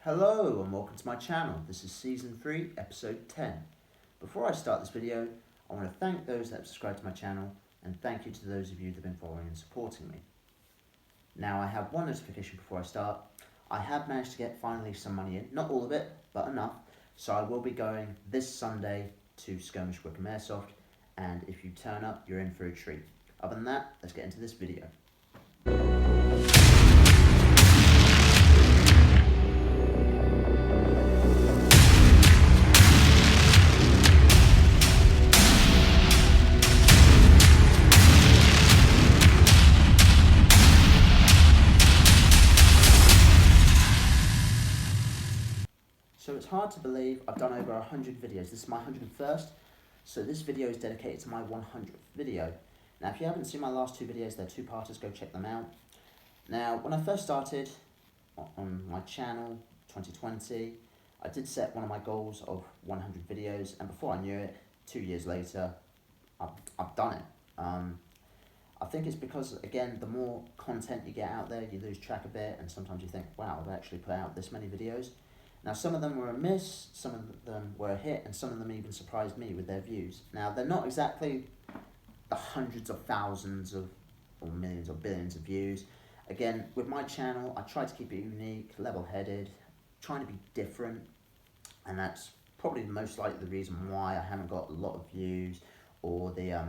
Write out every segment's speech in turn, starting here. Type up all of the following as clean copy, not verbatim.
Hello and welcome to my channel. This is Season 3, Episode 10. Before I start this video, I want to thank those that have subscribed to my channel and thank you to those of you that have been following and supporting me. Now I have one notification before I start. I have managed to get finally some money in, not all of it, but enough. So I will be going this Sunday to Skirmish Wickham Airsoft, and if you turn up, you're in for a treat. Other than that, let's get into this video. So it's hard to believe I've done over 100 videos. This is my 101st, so this video is dedicated to my 100th video. Now if you haven't seen my last two videos, they're two-parters, go check them out. Now when I first started on my channel, 2020, I did set one of my goals of 100 videos, and before I knew it, 2 years later, I've done it. I think it's because, again, the more content you get out there, you lose track a bit, and sometimes you think, wow, I've actually put out this many videos. Now, some of them were a miss, some of them were a hit, and some of them even surprised me with their views. Now, they're not exactly the hundreds of thousands of, or millions or billions of views. Again, with my channel, I try to keep it unique, level-headed, trying to be different, and that's probably most likely the reason why I haven't got a lot of views, or the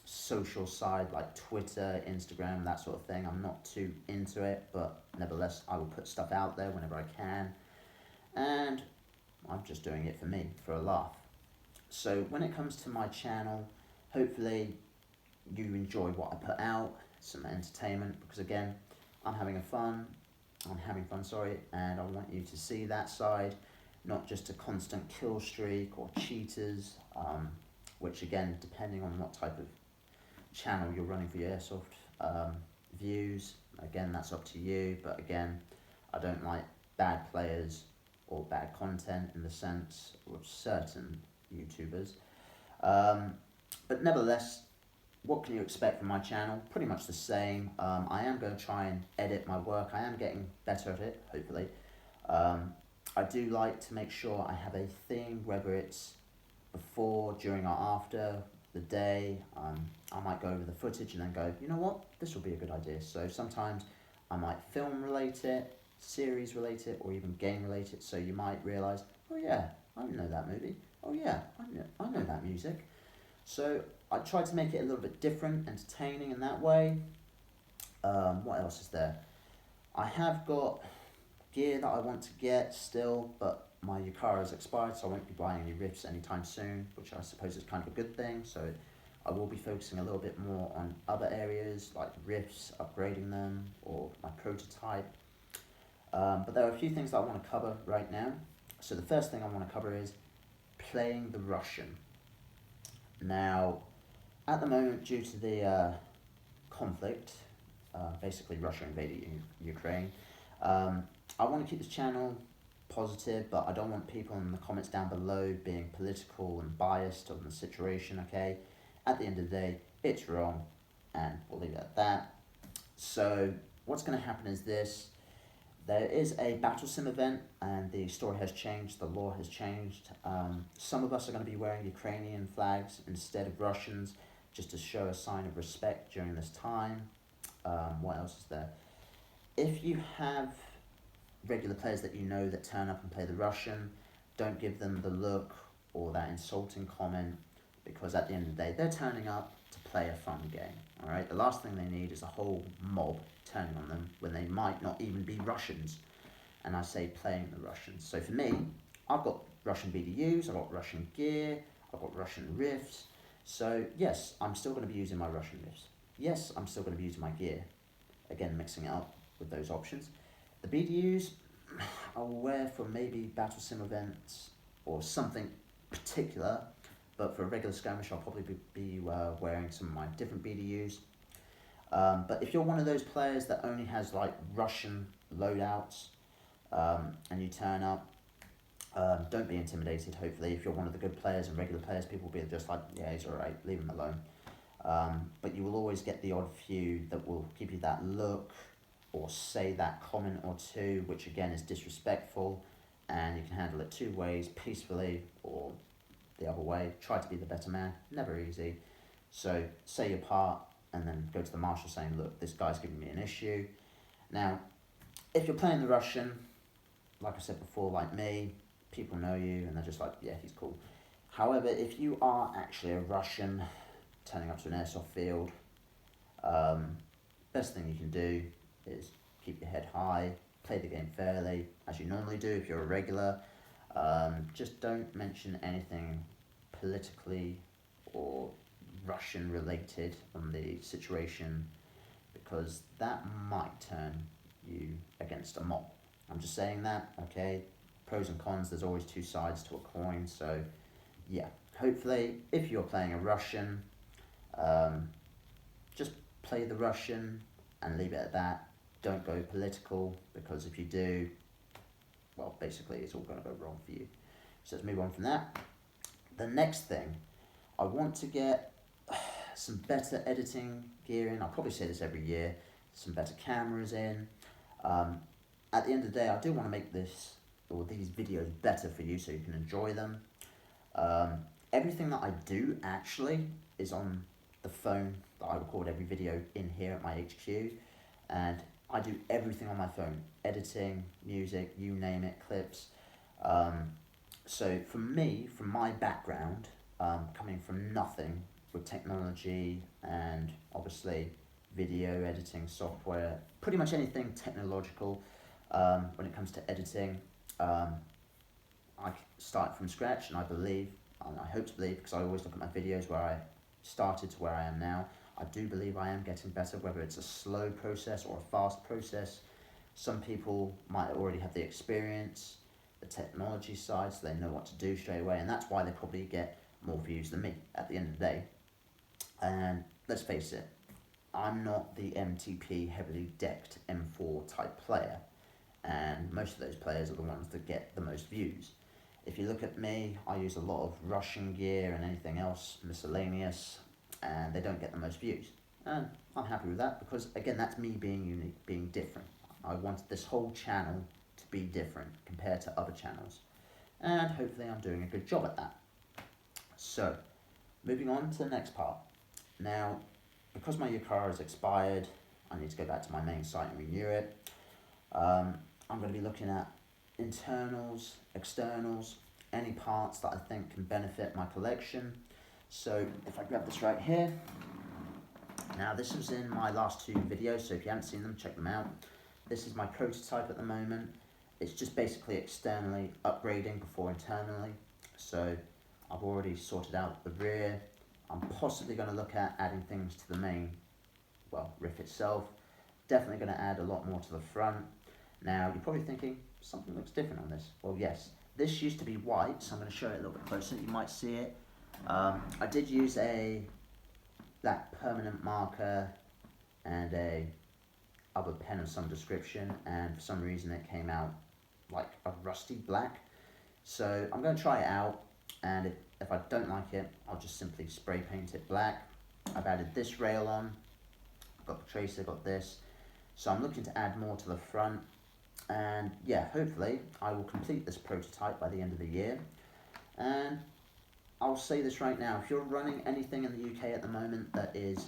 social side like Twitter, Instagram, that sort of thing. I'm not too into it, but nevertheless, I will put stuff out there whenever I can. And I'm just doing it for me, for a laugh. So when it comes to my channel, hopefully you enjoy what I put out, some entertainment, because again, I'm having fun, and I want you to see that side, not just a constant kill streak or cheaters, which again, depending on what type of channel you're running for your airsoft views, again, that's up to you, but again, I don't like bad players or bad content in the sense of certain YouTubers. But nevertheless, what can you expect from my channel? Pretty much the same. I am going to try and edit my work. I am getting better at it, hopefully. I do like to make sure I have a theme, whether it's before, during, or after the day. I might go over the footage and then go, you know what, this will be a good idea. So sometimes I might film relate it, series related, or even game related, so you might realise, oh yeah, I know that movie, oh yeah, I know that music. So I try to make it a little bit different, entertaining in that way. What else is there? I have got gear that I want to get still, but my Yukara has expired, so I won't be buying any rifts anytime soon, which I suppose is kind of a good thing. So I will be focusing a little bit more on other areas like rifts, upgrading them, or my prototype. But there are a few things that I want to cover right now. So the first thing I want to cover is playing the Russian. Now, at the moment, due to the conflict, basically Russia invaded Ukraine, I want to keep this channel positive, but I don't want people in the comments down below being political and biased on the situation, okay? At the end of the day, it's wrong, and we'll leave it at that. So what's going to happen is this. There is a battle sim event, and the story has changed, the law has changed. Some of us are going to be wearing Ukrainian flags instead of Russians, just to show a sign of respect during this time. What else is there? If you have regular players that you know that turn up and play the Russian, don't give them the look or that insulting comment, because at the end of the day, they're turning up to play a fun game, all right? The last thing they need is a whole mob turning on them when they might not even be Russians, and I say playing the Russians. So for me, I've got Russian BDUs, I've got Russian gear, I've got Russian riffs, so yes, I'm still going to be using my Russian riffs. Yes, I'm still going to be using my gear, again mixing it up with those options. The BDUs, I'll wear for maybe battle sim events or something particular, but for a regular skirmish, I'll probably be wearing some of my different BDUs. But if you're one of those players that only has like Russian loadouts, and you turn up, don't be intimidated. Hopefully, if you're one of the good players and regular players, people will be just like, yeah, he's alright, leave him alone. But you will always get the odd few that will give you that look, or say that comment or two, which again is disrespectful, and you can handle it two ways, peacefully or the other way. Try to be the better man, never easy. So say your part and then go to the marshal saying, look, this guy's giving me an issue. Now, if you're playing the Russian, like I said before, like me, people know you and they're just like, yeah, he's cool. However, if you are actually a Russian turning up to an airsoft field, best thing you can do is keep your head high, play the game fairly, as you normally do if you're a regular. Just don't mention anything politically or Russian related on the situation, because that might turn you against a mob. I'm just saying that, okay? Pros and cons, there's always two sides to a coin, so yeah. Hopefully, if you're playing a Russian, just play the Russian and leave it at that. Don't go political, because if you do, well, basically it's all going to go wrong for you. So let's move on from that. The next thing, I want to get some better editing gear in. I'll probably say this every year. Some better cameras in. At the end of the day, I do want to make this or these videos better for you so you can enjoy them. Everything that I do actually is on the phone that I record every video in here at my HQ, and I do everything on my phone, editing, music, you name it, clips. So for me, from my background, coming from nothing with technology and obviously video editing software, pretty much anything technological, when it comes to editing, I start from scratch, and I believe, and I hope to believe, because I always look at my videos where I started to where I am now, I do believe I am getting better, whether it's a slow process or a fast process. Some people might already have the experience, the technology side, so they know what to do straight away, and that's why they probably get more views than me at the end of the day. And let's face it, I'm not the MTP heavily decked M4 type player, and most of those players are the ones that get the most views. If you look at me, I use a lot of Russian gear and anything else miscellaneous, and they don't get the most views. And I'm happy with that, because again, that's me being unique, being different. I wanted this whole channel to be different compared to other channels, and hopefully I'm doing a good job at that. So, moving on to the next part. Now, because my Yukara has expired, I need to go back to my main site and renew it. I'm going to be looking at internals, externals, any parts that I think can benefit my collection. So if I grab this right here, now this was in my last two videos, so if you haven't seen them, check them out. This is my prototype at the moment. It's just basically externally upgrading before internally. So I've already sorted out the rear. I'm possibly going to look at adding things to the main, well, riff itself. Definitely going to add a lot more to the front. Now, you're probably thinking, something looks different on this. Well, yes, this used to be white, so I'm going to show it a little bit closer. You might see it. I did use a black permanent marker and a other pen of some description, and for some reason it came out like a rusty black. So I'm going to try it out, and if I don't like it, I'll just simply spray paint it black. I've added this rail on, got the tracer, got this. So I'm looking to add more to the front, and yeah, hopefully I will complete this prototype by the end of the year. And I'll say this right now, if you're running anything in the UK at the moment that is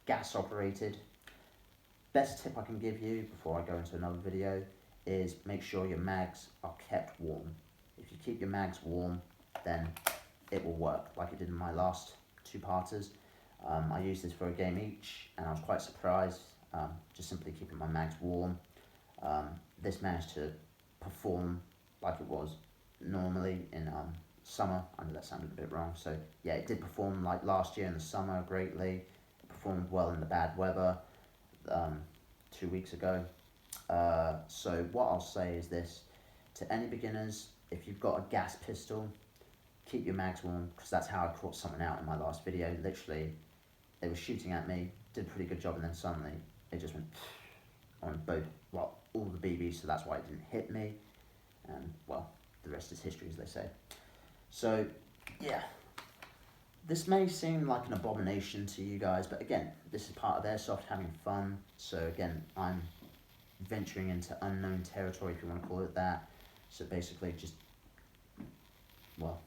gas operated, best tip I can give you before I go into another video is make sure your mags are kept warm. If you keep your mags warm, then it will work like it did in my last two-parters. I used this for a game each, and I was quite surprised, just simply keeping my mags warm. This managed to perform like it was normally in summer. I know that sounded a bit wrong. So yeah, it did perform like last year in the summer greatly. It performed well in the bad weather 2 weeks ago. So what I'll say is this, to any beginners, if you've got a gas pistol, keep your mags warm, because that's how I caught someone out in my last video. Literally, they were shooting at me, did a pretty good job, and then suddenly it just went on both, well, all the BBs, so that's why it didn't hit me. And well, the rest is history, as they say. So yeah, this may seem like an abomination to you guys, but again, this is part of airsoft, having fun. So again, I'm venturing into unknown territory, if you want to call it that. So basically just, well,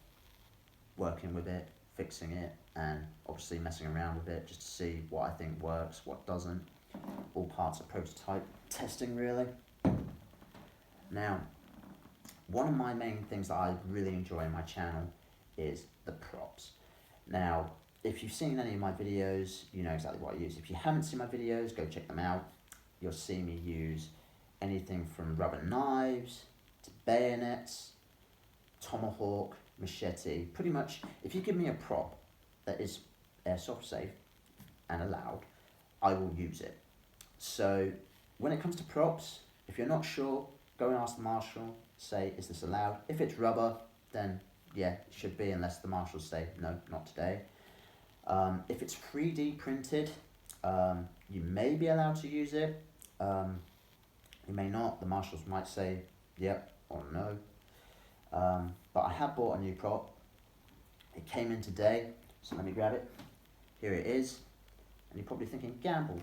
working with it, fixing it, and obviously messing around with it just to see what I think works, what doesn't. All parts of prototype testing, really. Now, one of my main things that I really enjoy in my channel is the props. Now, if you've seen any of my videos, you know exactly what I use. If you haven't seen my videos, go check them out. You'll see me use anything from rubber knives to bayonets, tomahawk, machete. Pretty much, if you give me a prop that is airsoft safe and allowed, I will use it. So when it comes to props, if you're not sure, go and ask the marshal, say, is this allowed? If it's rubber, then yeah, it should be, unless the marshals say, no, not today. If it's 3D printed, you may be allowed to use it. You may not. The marshals might say yep or no. But I have bought a new prop. It came in today, so let me grab it. Here it is. And you're probably thinking, Gamble,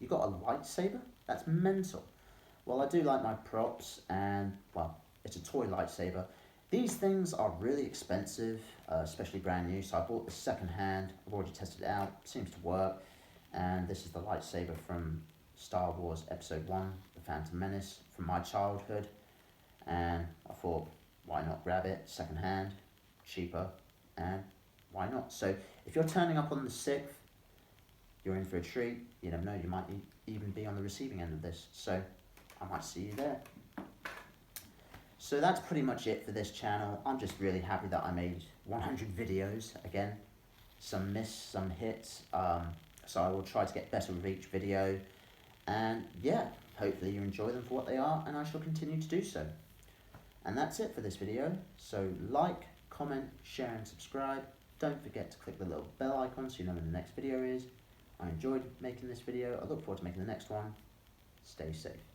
you got a lightsaber? That's mental. Well, I do like my props, and well, it's a toy lightsaber. These things are really expensive, especially brand new, so I bought this second hand. I've already tested it out, seems to work. And this is the lightsaber from Star Wars Episode 1, The Phantom Menace, from my childhood. And I thought, why not grab it second hand, cheaper, and why not? So if you're turning up on the 6th, you're in for a treat. You never know, you might even be on the receiving end of this. So I might see you there. So that's pretty much it for this channel. I'm just really happy that I made 100 videos. Again, some miss, some hits. So I will try to get better with each video. And yeah, hopefully you enjoy them for what they are, and I shall continue to do so. And that's it for this video. So like, comment, share and subscribe. Don't forget to click the little bell icon so you know when the next video is. I enjoyed making this video. I look forward to making the next one. Stay safe.